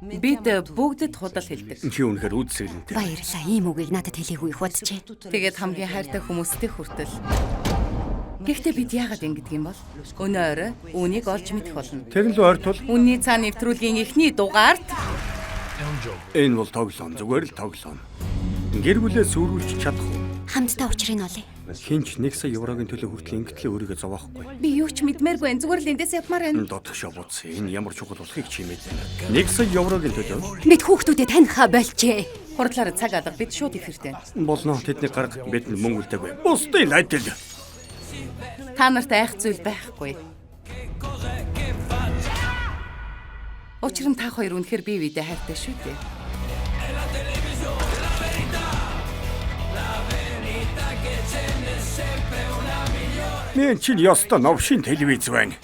Бид бүгдэд худал хэлдэг. Чи үнэхээр үдсэлэнтэй. Баярлалаа. Ийм үгийг надад хэлээгүй их боджээ. Тэгээд хамгийн хайртай хүмүүстэй хүртэл. Гэхдээ бид яагаад ингэдэг юм бол? Өнөө орой үүнийг олж мэдэх болно. Тэр л ойртол. Үнний цаана нэвтрүүлгийн эхний дугаард Энэ бол тоглоом, зүгээр л тоглоом. Гэр бүлээ сүрүүлж чадах уу? Хамтдаа учрыг олъё. Хинч 1 сая еврогийн төлөө хүртэл ингэтлээ өөрийгөө зовоохгүй. би юу ч мэдмээргүй энэ зүгээр л эндээс явмаар байна. Додгошоо буц. Энэ ямар чухал болохыг чимээд байна. 1 сая еврогийн төлөө Бид хүүхдүүдэд танихаа болжээ. Хурдлаараа цаг алга бид шууд эфиртэй. болно. Тэдний гарга бидэнд мөнгө үлдээгүй. Бусдын адил. Та нарт айх зүйл байхгүй. Учир нь та хоёр үнэхээр бие биедээ хайртай шүү дээ. Мен чинь ёстой новшин телевиз байна.